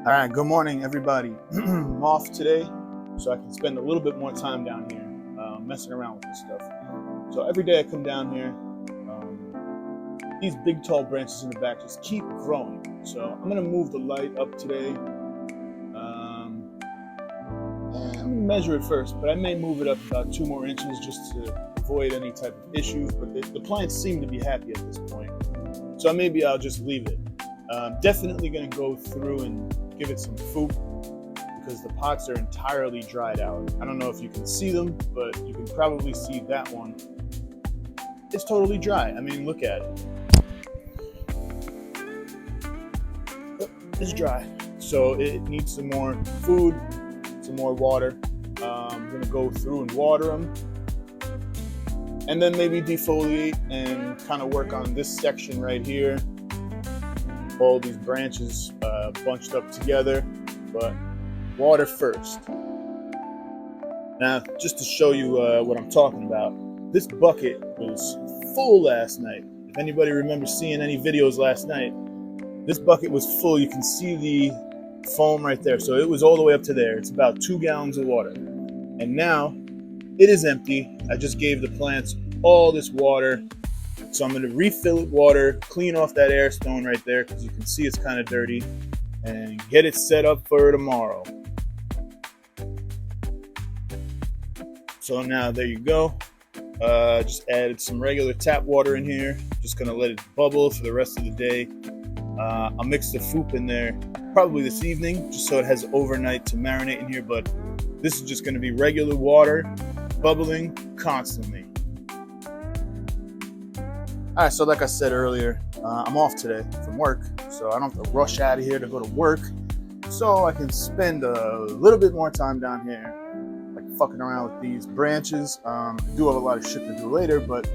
All right, good morning, everybody. I'm off today, so I can spend a little bit more time down here messing around with this stuff. So every day I come down here, these big tall branches in the back just keep growing. So I'm gonna move the light up today. And I'm gonna measure it first, but I may move it up about 2 more inches just to avoid any type of issues. But the plants seem to be happy at this point, so maybe I'll just leave it. Definitely gonna go through and give it some FOOP because the pots are entirely dried out. I don't know if you can see them, but you can probably see that one. It's totally dry. I mean, look at it. It's dry. So it needs some more food, some more water. I'm gonna go through and water them, and then maybe defoliate and kind of work on this section right here. All these branches bunched up together, but water first. Now, just to show you what I'm talking about, this bucket was full last night. If anybody remembers seeing any videos last night, this bucket was full. You can see the foam right there. So it was all the way up to there. It's about 2 gallons of water. And now it is empty. I just gave the plants all this water. So I'm going to refill it with water, clean off that air stone right there because you can see it's kind of dirty, and get it set up for tomorrow. So now there you go. Just added some regular tap water in here. Just going to let it bubble for the rest of the day. I'll mix the FOOP in there probably this evening just so it has overnight to marinate in here, but this is just going to be regular water bubbling constantly. All right, so like I said earlier, I'm off today from work, so I don't have to rush out of here to go to work, so I can spend a little bit more time down here, like fucking around with these branches. I do have a lot of shit to do later, but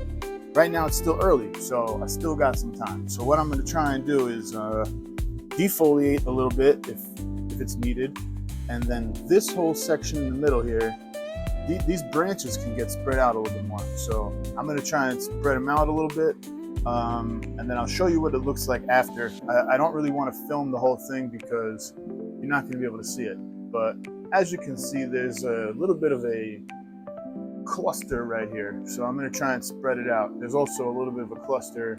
right now it's still early, so I still got some time. So what I'm gonna try and do is defoliate a little bit if it's needed, and then this whole section in the middle here, these branches can get spread out a little bit more. So I'm going to try and spread them out a little bit. And then I'll show you what it looks like after. I don't really want to film the whole thing because you're not going to be able to see it. But as you can see, there's a little bit of a cluster right here. So I'm going to try and spread it out. There's also a little bit of a cluster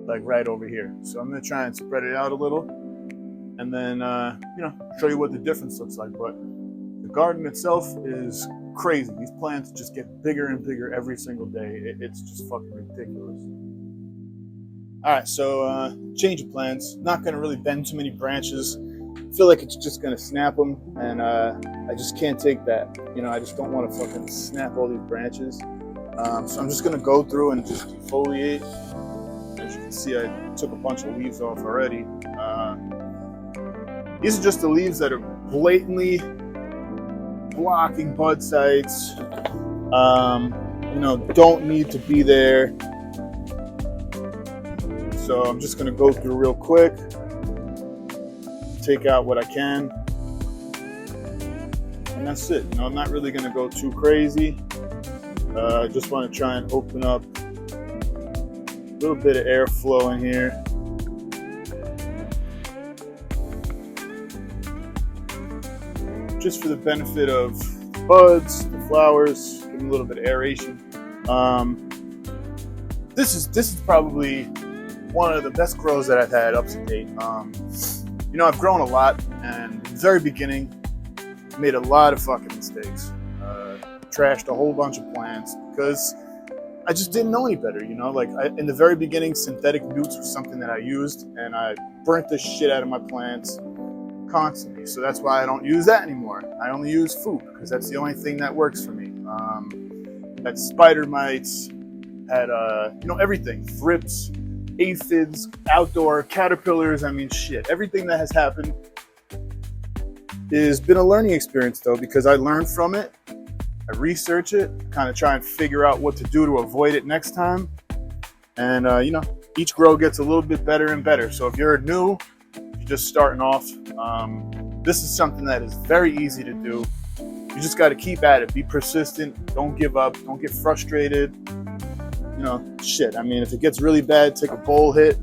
like right over here. So I'm going to try and spread it out a little. And then, show you what the difference looks like. But the garden itself is crazy. These plants just get bigger and bigger every single day. It's just fucking ridiculous. All right, so change of plans. Not gonna really bend too many branches. I feel like it's just gonna snap them, and I just can't take that. I just don't want to fucking snap all these branches. So I'm just gonna go through and just defoliate. As you can see, I took a bunch of leaves off already. These are just the leaves that are blatantly blocking bud sites, don't need to be there. So I'm just going to go through real quick, take out what I can, and that's it. I'm not really going to go too crazy. I just want to try and open up a little bit of airflow in here. Just for the benefit of the buds, the flowers, give them a little bit of aeration. This is probably one of the best grows that I've had up to date. I've grown a lot, and in the very beginning, made a lot of fucking mistakes. Trashed a whole bunch of plants because I just didn't know any better. In the very beginning, synthetic newts was something that I used, and I burnt the shit out of my plants constantly. So that's why I don't use that anymore. I only use FOOP because that's the only thing that works for me. Had spider mites, had everything, thrips, aphids, outdoor caterpillars. I mean, shit. Everything that has happened has been a learning experience, though, because I learned from it. I research it, kind of try and figure out what to do to avoid it next time. And each grow gets a little bit better and better. So if you're new, just starting off, this is something that is very easy to do. You just got to keep at it, be persistent, don't give up, don't get frustrated. I mean, if it gets really bad, take a bowl hit,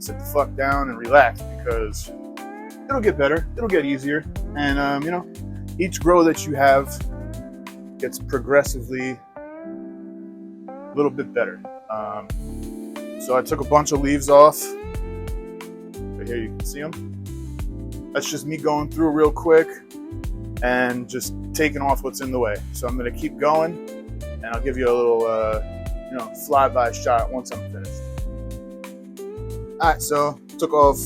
sit the fuck down and relax, because it'll get better. It'll get easier. And, you know, each grow that you have gets progressively a little bit better. So I took a bunch of leaves off. Right here, you can see them. That's just me going through real quick and just taking off what's in the way. So I'm gonna keep going, and I'll give you a little, you know, flyby shot once I'm finished. All right, so took off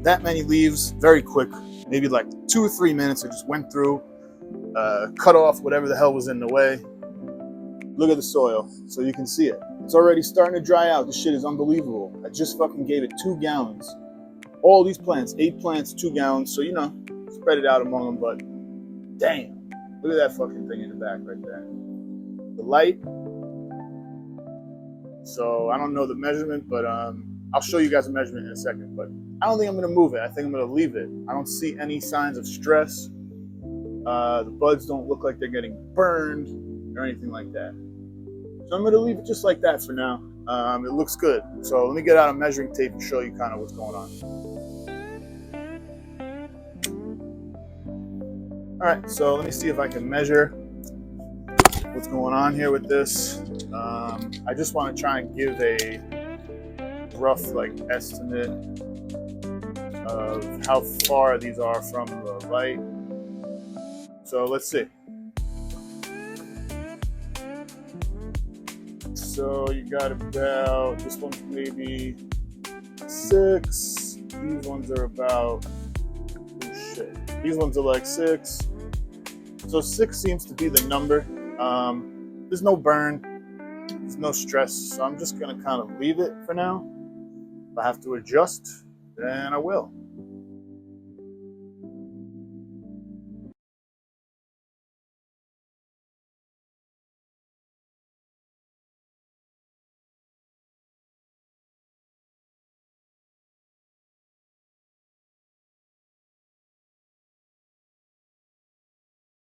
that many leaves very quick, maybe like 2 or 3 minutes. I just went through, cut off whatever the hell was in the way. Look at the soil, so you can see it. It's already starting to dry out. This shit is unbelievable. I just fucking gave it 2 gallons. All these plants, 8 plants, 2 gallons. So, you know, spread it out among them, but damn, look at that fucking thing in the back right there. The light. So I don't know the measurement, but I'll show you guys a measurement in a second. But I don't think I'm gonna move it. I think I'm gonna leave it. I don't see any signs of stress. The buds don't look like they're getting burned or anything like that. So I'm gonna leave it just like that for now. It looks good. So let me get out a measuring tape and show you kind of what's going on. All right, so let me see if I can measure what's going on here with this. I just want to try and give a rough like estimate of how far these are from the light. So let's see. So you got about, this one's maybe 6. These ones are about, oh shit. These ones are like 6. So 6 seems to be the number. There's no burn, there's no stress, so I'm just gonna kind of leave it for now. If I have to adjust, then I will.